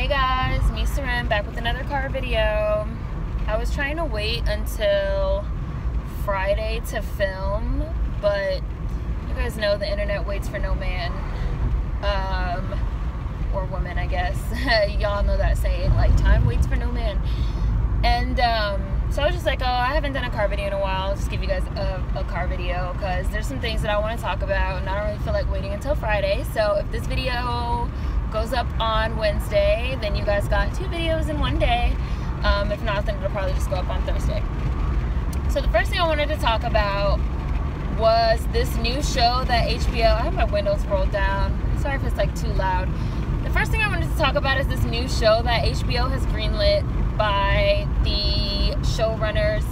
Hey guys, me Seren back with another car video. I was trying to wait until Friday to film, but you guys know the internet waits for no man, or woman, I guess. Y'all know that saying, like, time waits for no man. And so I was just like, oh, I haven't done a car video in a while. I'll just give you guys a car video because there's some things that I want to talk about and I don't really feel like waiting until Friday. So if this video goes up on Wednesday, then you guys got 2 videos in one day. If not, then it'll probably just go up on Thursday. So the first thing I wanted to talk about was this new show that HBO, I have my windows rolled down, sorry if it's like too loud. The first thing I wanted to talk about is this new show that HBO has greenlit by the showrunners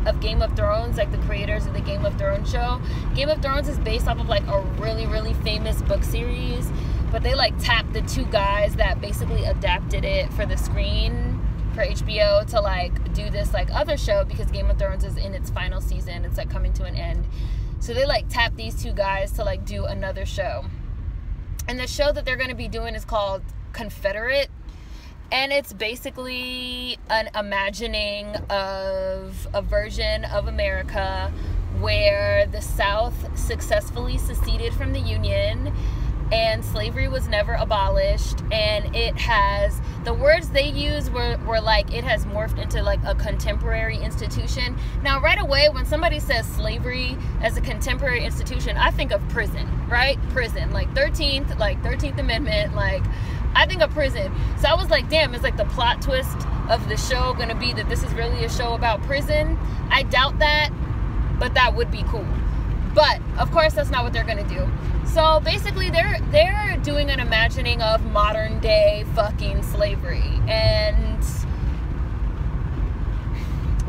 of Game of Thrones, like the creators of the Game of Thrones show. Game of Thrones is based off of like a really, really famous book series, but they like tapped the 2 guys that basically adapted it for the screen for HBO to like do this like other show because Game of Thrones is in its final season. It's like coming to an end. So they like tapped these 2 guys to like do another show. And the show that they're going to be doing is called Confederate. And it's basically an imagining of a version of America where the South successfully seceded from the Union and slavery was never abolished, and it has, the words they used were like, it has morphed into like a contemporary institution. Now right away when somebody says slavery as a contemporary institution, I think of prison, right? Prison, like 13th Amendment, like I think of prison. So I was like, damn, is like the plot twist of the show gonna be that this is really a show about prison? I doubt that, but that would be cool. But of course that's not what they're gonna do. So basically they're doing an imagining of modern day fucking slavery, and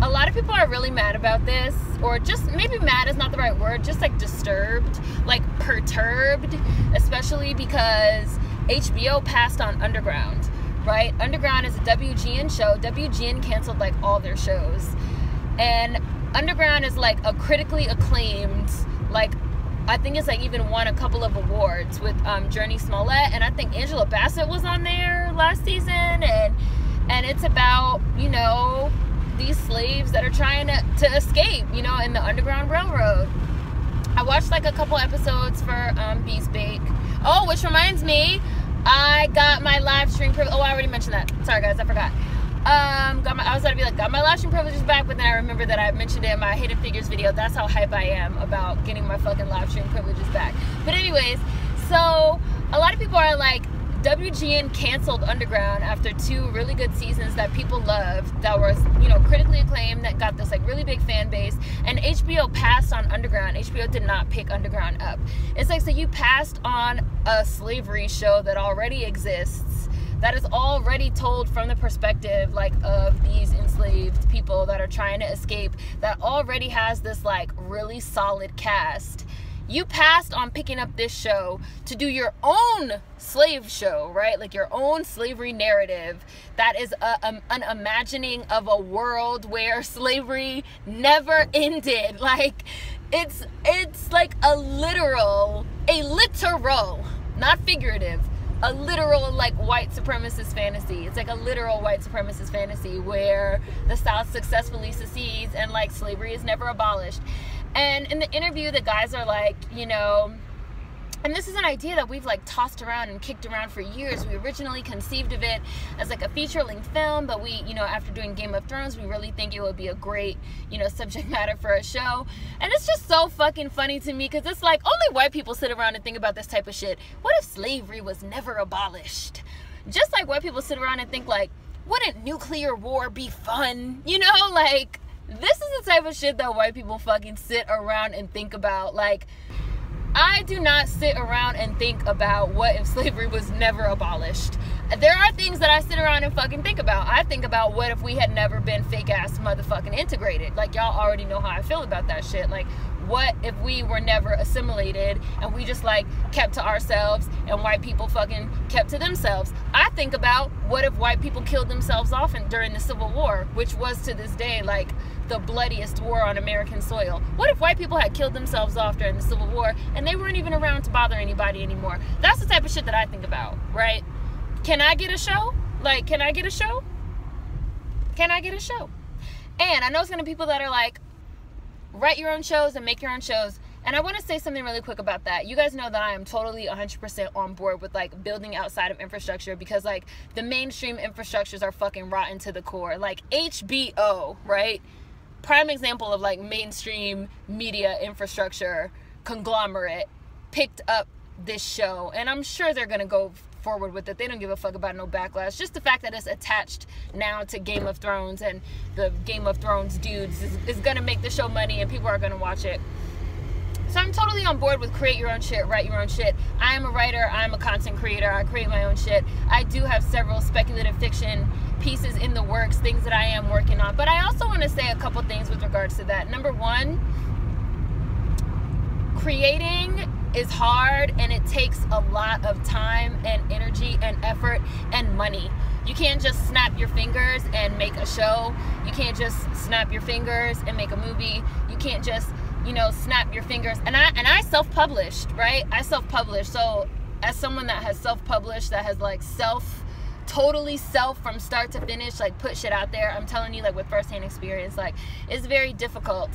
a lot of people are really mad about this, or just maybe mad is not the right word, just like disturbed, like perturbed, especially because HBO passed on Underground, right? Underground is a WGN show. WGN canceled like all their shows, and Underground is like a critically acclaimed, like I think it's like even won a couple of awards with Journey Smollett, and I think Angela Bassett was on there last season, and it's about, you know, these slaves that are trying to escape, you know, in the Underground Railroad. I watched like a couple episodes for Beast Bake. Oh, which reminds me, I got my live stream privilege. Oh, I already mentioned that. Sorry guys, I forgot. I was gonna be like, got my live stream privileges back, but then I remembered that I mentioned it in my Hidden Figures video. That's how hype I am about getting my fucking live stream privileges back. But anyways, so a lot of people are like, WGN canceled Underground after 2 really good seasons that people loved, that was, you know, critically acclaimed, that got this like really big fan base, and HBO passed on Underground. HBO did not pick Underground up. It's like, so you passed on a slavery show that already exists, that is already told from the perspective like of these enslaved people that are trying to escape, that already has this like really solid cast. You passed on picking up this show to do your own slave show, right? Like your own slavery narrative that is an imagining of a world where slavery never ended. Like it's like a literal, not figurative, a literal like white supremacist fantasy. It's like a literal white supremacist fantasy where the South successfully secedes and like slavery is never abolished. And in the interview, the guys are like, you know, and this is an idea that we've like tossed around and kicked around for years. We originally conceived of it as like a feature-length film, but we, you know, after doing Game of Thrones, we really think it would be a great, you know, subject matter for a show. And it's just so fucking funny to me because it's like only white people sit around and think about this type of shit. What if slavery was never abolished? Just like white people sit around and think like, wouldn't nuclear war be fun? You know, like, this is the type of shit that white people fucking sit around and think about. Like, I do not sit around and think about what if slavery was never abolished. There are things that I sit around and fucking think about. I think about what if we had never been fake ass motherfucking integrated. Like, y'all already know how I feel about that shit. Like, what if we were never assimilated and we just like kept to ourselves and white people fucking kept to themselves? I think about what if white people killed themselves off during the Civil War, which was to this day like the bloodiest war on American soil. What if white people had killed themselves off during the Civil War and they weren't even around to bother anybody anymore? That's the type of shit that I think about, right? Can I get a show? Like, can I get a show? Can I get a show? And I know it's going to be people that are like, write your own shows and make your own shows. And I want to say something really quick about that. You guys know that I am totally 100% on board with like building outside of infrastructure, because like the mainstream infrastructures are fucking rotten to the core. Like HBO, right? Prime example of like mainstream media infrastructure conglomerate picked up this show, and I'm sure they're gonna go forward with it. They don't give a fuck about no backlash. Just the fact that it's attached now to Game of Thrones, and the Game of Thrones dudes is gonna make the show money, and people are gonna watch it. So I'm totally on board with create your own shit, write your own shit. I am a writer, I'm a content creator, I create my own shit. I do have several speculative fiction pieces in the works, things that I am working on. But I also want to say a couple things with regards to that. Number one, creating is hard, and it takes a lot of time and energy and effort and money. You can't just snap your fingers and make a show. You can't just snap your fingers and make a movie. You can't just, you know, snap your fingers. And I self-published, right? I self-published. So as someone that has self-published, that has like totally self from start to finish, like put shit out there, I'm telling you, like with firsthand experience, like it's very difficult.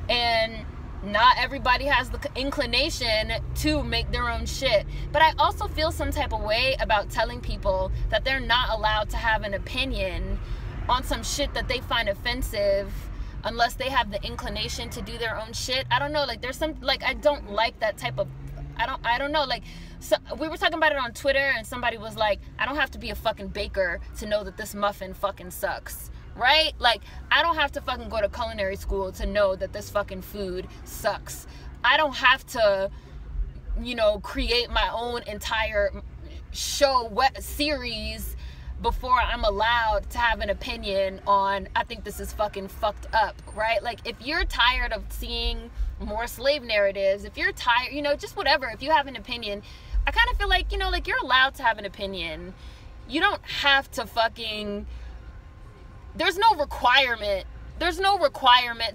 And not everybody has the inclination to make their own shit. But I also feel some type of way about telling people that they're not allowed to have an opinion on some shit that they find offensive unless they have the inclination to do their own shit. I don't know, like there's some, like I don't like that type of, I don't know, like, so we were talking about it on Twitter, and somebody was like, I don't have to be a fucking baker to know that this muffin fucking sucks. Right? Like, I don't have to fucking go to culinary school to know that this fucking food sucks. I don't have to, you know, create my own entire show series before I'm allowed to have an opinion on, I think this is fucking fucked up, right? Like, if you're tired of seeing more slave narratives, if you're tired, you know, just whatever, if you have an opinion, I kind of feel like, you know, like you're allowed to have an opinion. You don't have to fucking... There's no requirement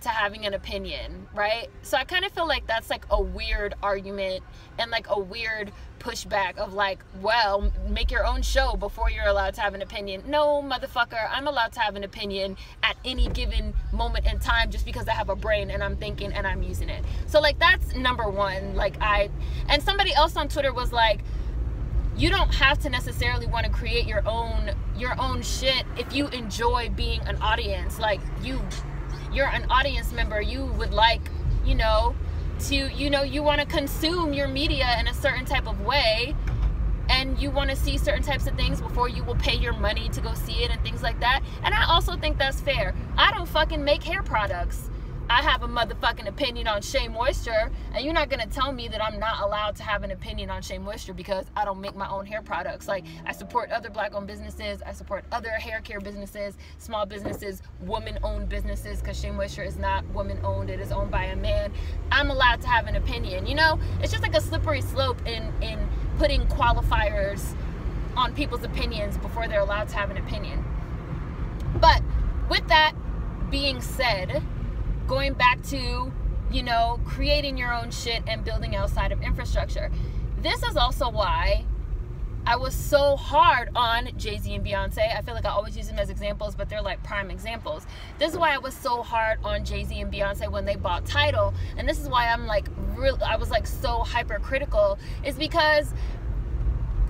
to having an opinion, right? So I kind of feel like that's like a weird argument and like a weird pushback of like, well, make your own show before you're allowed to have an opinion. No, motherfucker, I'm allowed to have an opinion at any given moment in time just because I have a brain and I'm thinking and I'm using it. So like that's number one. Like and somebody else on Twitter was like, you don't have to necessarily want to create your own shit if you enjoy being an audience. Like you're an audience member, you would like, you know, to, you know, you want to consume your media in a certain type of way, and you want to see certain types of things before you will pay your money to go see it and things like that. And I also think that's fair. I don't fucking make hair products. I have a motherfucking opinion on Shea Moisture, and you're not gonna tell me that I'm not allowed to have an opinion on Shea Moisture because I don't make my own hair products. Like, I support other black-owned businesses, I support other hair care businesses, small businesses, woman-owned businesses, because Shea Moisture is not woman-owned, it is owned by a man. I'm allowed to have an opinion, you know? It's just like a slippery slope in putting qualifiers on people's opinions before they're allowed to have an opinion. But with that being said, going back to, you know, creating your own shit and building outside of infrastructure. This is also why I was so hard on Jay-Z and Beyonce. I feel like I always use them as examples, but they're like prime examples. This is why I was so hard on Jay-Z and Beyonce when they bought Tidal. And this is why I'm like, I was like so hypercritical, is because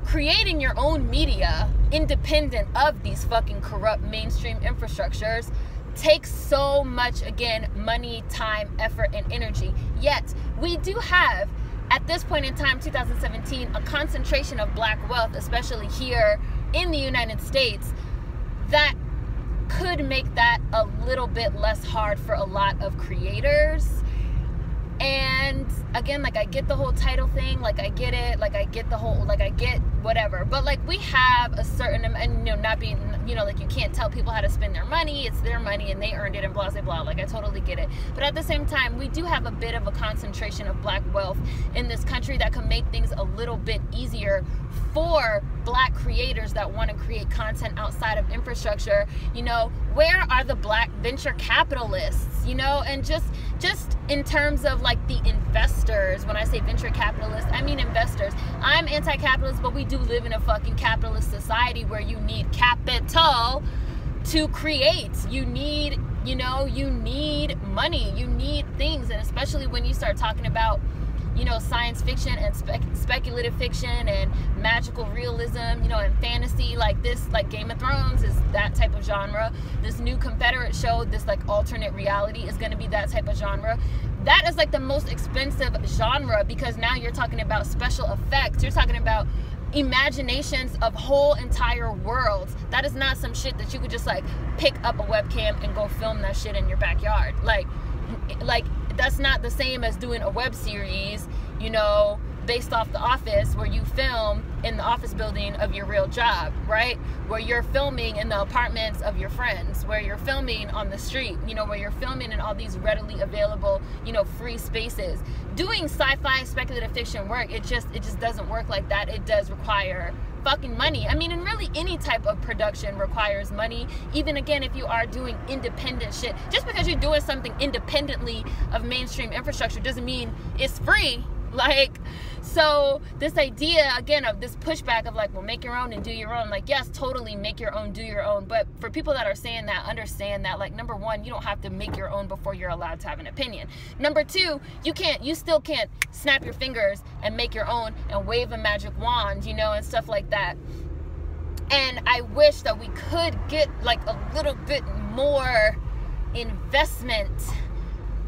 creating your own media independent of these fucking corrupt mainstream infrastructures takes so much, again, money, time, effort, and energy. Yet, we do have, at this point in time, 2017, a concentration of black wealth, especially here in the United States, that could make that a little bit less hard for a lot of creators. And again, like, I get the whole title thing, like, I get it, like, I get the whole, like, I get whatever, but like, we have a certain, and you know, not being, you know, like, you can't tell people how to spend their money, it's their money and they earned it and blah blah blah, like, I totally get it. But at the same time, we do have a bit of a concentration of black wealth in this country that can make things a little bit easier for black creators that want to create content outside of infrastructure, you know, where are the black venture capitalists, you know? And just in terms of like the investors, when I say venture capitalists, I mean investors. I'm anti-capitalist, but we do live in a fucking capitalist society where you need capital to create. You need, you know, you need money, you need things. And especially when you start talking about, you know, science fiction and speculative fiction and magical realism, you know, and fantasy, like this, like Game of Thrones is that type of genre. This new Confederate show, this like alternate reality is going to be that type of genre. That is like the most expensive genre, because now you're talking about special effects. You're talking about imaginations of whole entire worlds. That is not some shit that you could just like pick up a webcam and go film that shit in your backyard. Like that's not the same as doing a web series, you know, based off The Office, where you film in the office building of your real job, right? Where you're filming in the apartments of your friends, where you're filming on the street, you know, where you're filming in all these readily available, you know, free spaces. Doing sci-fi speculative fiction work, it just doesn't work like that. It does require fucking money. I mean, and really any type of production requires money. Even again, if you are doing independent shit, just because you're doing something independently of mainstream infrastructure doesn't mean it's free. Like, so this idea again of this pushback of like, well, make your own and do your own, like, yes, totally make your own, do your own. But for people that are saying that, understand that, like, number one, you don't have to make your own before you're allowed to have an opinion. Number two, you still can't snap your fingers and make your own and wave a magic wand, you know, and stuff like that. And I wish that we could get like a little bit more investment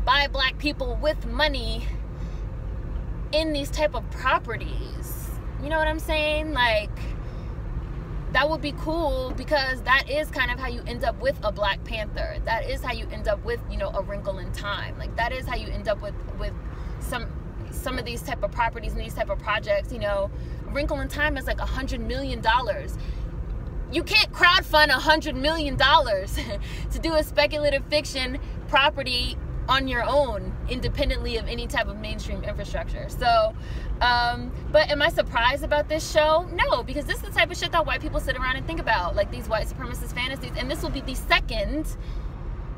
by black people with money in these type of properties. You know what I'm saying? Like, that would be cool, because that is kind of how you end up with a Black Panther. That is how you end up with, you know, A Wrinkle in Time. Like, that is how you end up with some of these type of properties and these type of projects. You know, A Wrinkle in Time is like $100 million. You can't crowdfund $100 million to do a speculative fiction property on your own, independently of any type of mainstream infrastructure. So, but am I surprised about this show? No, because this is the type of shit that white people sit around and think about, like these white supremacist fantasies. And this will be the second,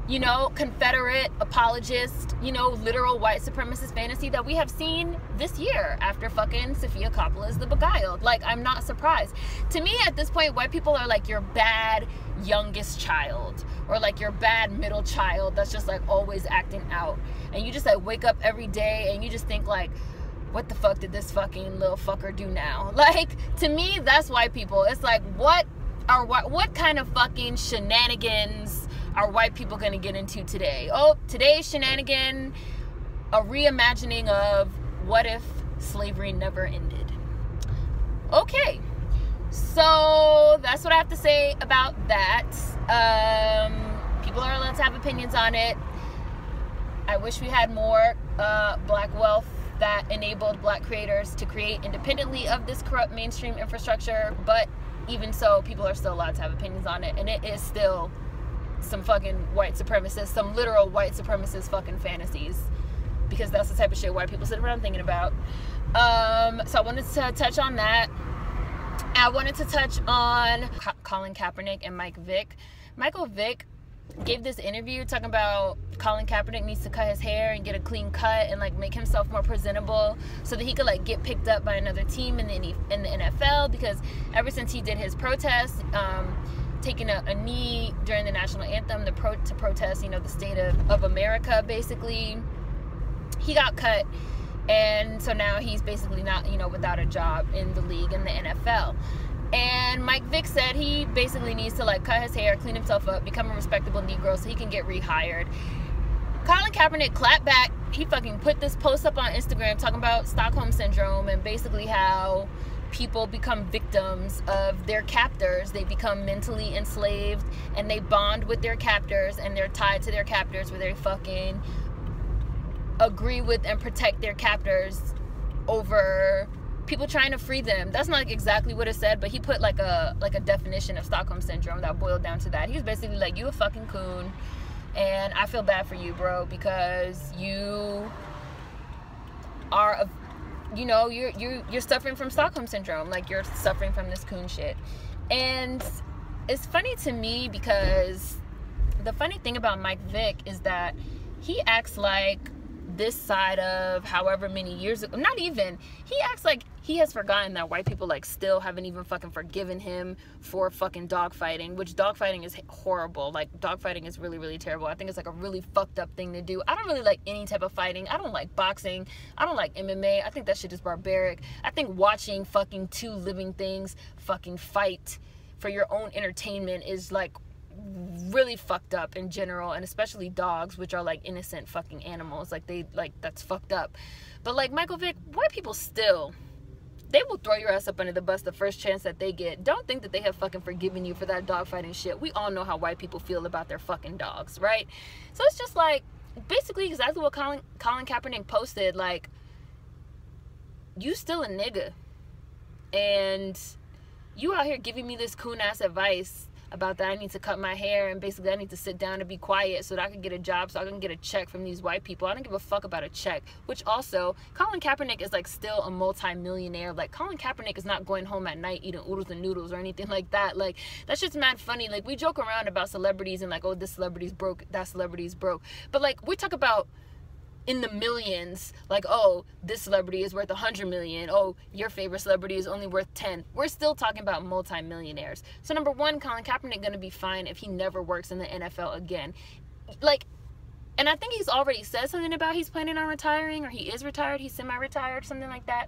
you know, Confederate apologist, you know, literal white supremacist fantasy that we have seen this year after fucking Sofia Coppola's The Beguiled. Like, I'm not surprised. To me, at this point, white people are like your bad youngest child, or like your bad middle child that's just like always acting out, and you just like wake up every day and you just think like, what the fuck did this fucking little fucker do now? Like, to me, that's white people. It's like, what kind of fucking shenanigans are white people gonna get into today? Oh, today's shenanigan, a reimagining of what if slavery never ended. Okay, so that's what I have to say about that. People are allowed to have opinions on it. I wish we had more black wealth that enabled black creators to create independently of this corrupt mainstream infrastructure, but even so, people are still allowed to have opinions on it, and it is still some fucking white supremacist, some literal white supremacist fucking fantasies, because that's the type of shit white people sit around thinking about. So I wanted to touch on that. I wanted to touch on Colin Kaepernick and Vick. Michael Vick gave this interview talking about Colin Kaepernick needs to cut his hair and get a clean cut and like make himself more presentable so that he could like get picked up by another team in the NFL, because ever since he did his protest, taking a knee during the national anthem to protest, you know, the state of America, basically, he got cut. And so now he's basically not, you know, without a job in the league, in the NFL. And Mike Vick said he basically needs to like cut his hair, clean himself up, become a respectable Negro so he can get rehired. Colin Kaepernick clapped back. He fucking put this post up on Instagram talking about Stockholm syndrome and basically how people become victims of their captors. They become mentally enslaved and they bond with their captors, and they're tied to their captors where they fucking agree with and protect their captors over people trying to free them. That's not exactly what it said, but he put like a definition of Stockholm syndrome that boiled down to that. He was basically like, you a fucking coon, and I feel bad for you, bro, because you are you know, you're suffering from Stockholm syndrome. Like, you're suffering from this coon shit. And it's funny to me because the funny thing about Mike Vick is that he acts like this side of however many years ago, not even, he acts like he has forgotten that white people like still haven't even fucking forgiven him for fucking dogfighting, which dogfighting is horrible. Like, dogfighting is really, really terrible. I think it's like a really fucked up thing to do. I don't really like any type of fighting. I don't like boxing. I don't like MMA. I think that shit is barbaric. I think watching fucking two living things fucking fight for your own entertainment is like really fucked up in general, and especially dogs, which are like innocent fucking animals. Like, they, like, that's fucked up. But like Michael Vick, white people still, they will throw your ass up under the bus the first chance that they get. Don't think that they have fucking forgiven you for that dog fighting shit. We all know how white people feel about their fucking dogs, right? So it's just like basically exactly what Colin Kaepernick posted. Like, you still a nigga, and you out here giving me this coon ass advice about that I need to cut my hair, and basically I need to sit down and be quiet so that I can get a job, so I can get a check from these white people. I don't give a fuck about a check. Which also, Colin Kaepernick is like still a multi-millionaire. Like, Colin Kaepernick is not going home at night eating oodles and noodles or anything like that. Like, that shit's mad funny. Like, we joke around about celebrities and like, oh, this celebrity's broke, that celebrity's broke. But like, we talk about in the millions, like, oh, this celebrity is worth 100 million. Oh, your favorite celebrity is only worth 10. We're still talking about multi-millionaires. So number one, Colin Kaepernick gonna be fine if he never works in the NFL again. Like, and I think he's already said something about he's planning on retiring, or he is retired, he's semi-retired, something like that.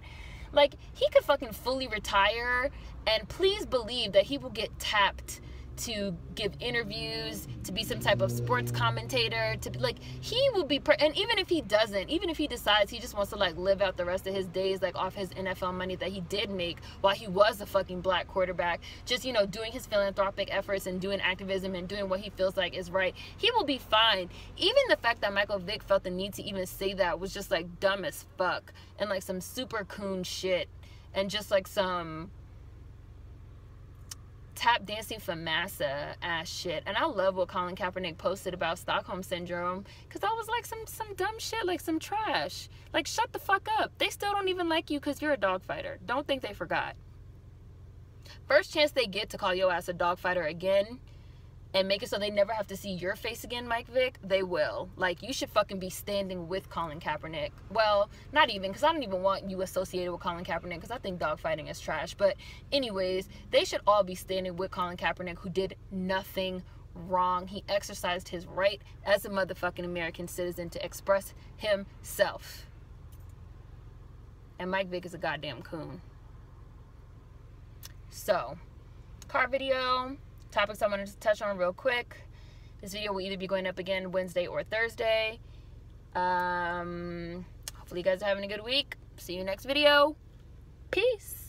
Like, he could fucking fully retire, and please believe that he will get tapped to give interviews, to be some type of sports commentator, to be like, he will be and even if he doesn't, even if he decides he just wants to like live out the rest of his days like off his NFL money that he did make while he was a fucking black quarterback, just, you know, doing his philanthropic efforts and doing activism and doing what he feels like is right, he will be fine. Even the fact that Michael Vick felt the need to even say that was just like dumb as fuck, and like some super coon shit, and just like some tap dancing for massa ass shit. And I love what Colin Kaepernick posted about Stockholm syndrome, because that was like some dumb shit, like some trash. Like, shut the fuck up. They still don't even like you because you're a dog fighter. Don't think they forgot. First chance they get to call your ass a dog fighter again and make it so they never have to see your face again, Mike Vick, they will. Like, you should fucking be standing with Colin Kaepernick. Well, not even, because I don't even want you associated with Colin Kaepernick, because I think dogfighting is trash. But anyways, they should all be standing with Colin Kaepernick, who did nothing wrong. He exercised his right as a motherfucking American citizen to express himself. And Mike Vick is a goddamn coon. So, car video. Topics I wanted to touch on real quick. This video will either be going up again Wednesday or Thursday. Hopefully you guys are having a good week. See you next video. Peace.